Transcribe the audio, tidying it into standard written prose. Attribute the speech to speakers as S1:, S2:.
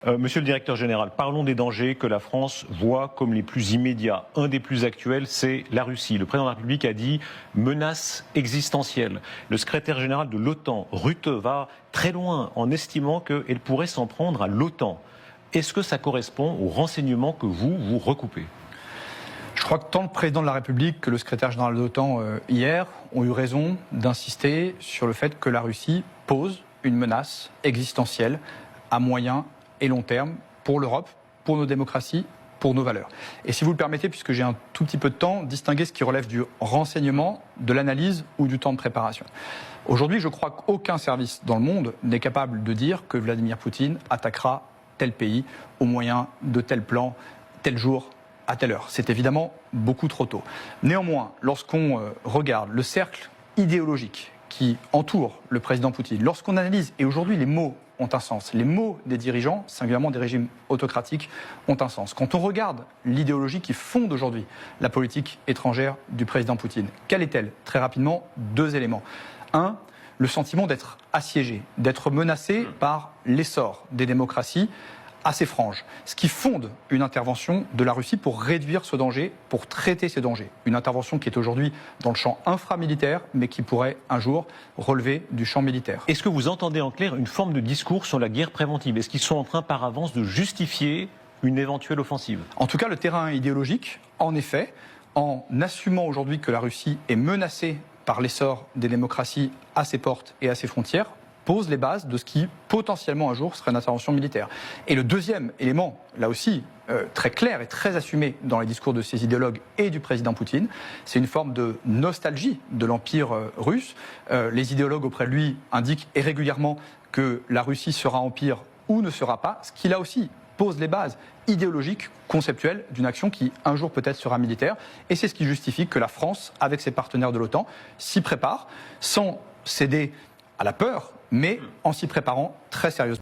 S1: Monsieur le directeur général, parlons des dangers que la France voit comme les plus immédiats. Un des plus actuels, c'est la Russie. Le président de la République a dit menace existentielle. Le secrétaire général de l'OTAN, Rutte, va très loin en estimant qu'elle pourrait s'en prendre à l'OTAN. Est-ce que ça correspond aux renseignements que vous recoupez ?
S2: Je crois que tant le président de la République que le secrétaire général de l'OTAN hier ont eu raison d'insister sur le fait que la Russie pose une menace existentielle à moyen et long terme pour l'Europe, pour nos démocraties, pour nos valeurs. Et si vous le permettez, puisque j'ai un tout petit peu de temps, distinguer ce qui relève du renseignement, de l'analyse ou du temps de préparation. Aujourd'hui, je crois qu'aucun service dans le monde n'est capable de dire que Vladimir Poutine attaquera tel pays au moyen de tel plan, tel jour, à telle heure. C'est évidemment beaucoup trop tôt. Néanmoins, lorsqu'on regarde le cercle idéologique qui entoure le président Poutine, lorsqu'on analyse, et aujourd'hui les mots ont un sens, les mots des dirigeants, singulièrement des régimes autocratiques, ont un sens. Quand on regarde l'idéologie qui fonde aujourd'hui la politique étrangère du président Poutine, quelle est-elle ? Très rapidement, deux éléments. Un, le sentiment d'être assiégé, d'être menacé par l'essor des démocraties assez franche, ce qui fonde une intervention de la Russie pour réduire ce danger, pour traiter ces dangers. Une intervention qui est aujourd'hui dans le champ inframilitaire, mais qui pourrait un jour relever du champ militaire.
S1: Est-ce que vous entendez en clair une forme de discours sur la guerre préventive ? Est-ce qu'ils sont en train par avance de justifier une éventuelle offensive ?
S2: En tout cas, le terrain idéologique, en effet, en assumant aujourd'hui que la Russie est menacée par l'essor des démocraties à ses portes et à ses frontières, pose les bases de ce qui, potentiellement un jour, serait une intervention militaire. Et le deuxième élément, là aussi, très clair et très assumé dans les discours de ces idéologues et du président Poutine, c'est une forme de nostalgie de l'Empire russe. Les idéologues auprès de lui indiquent et régulièrement que la Russie sera empire ou ne sera pas, ce qui là aussi pose les bases idéologiques, conceptuelles d'une action qui un jour peut-être sera militaire. Et c'est ce qui justifie que la France, avec ses partenaires de l'OTAN, s'y prépare sans céder à la peur, mais en s'y préparant très sérieusement.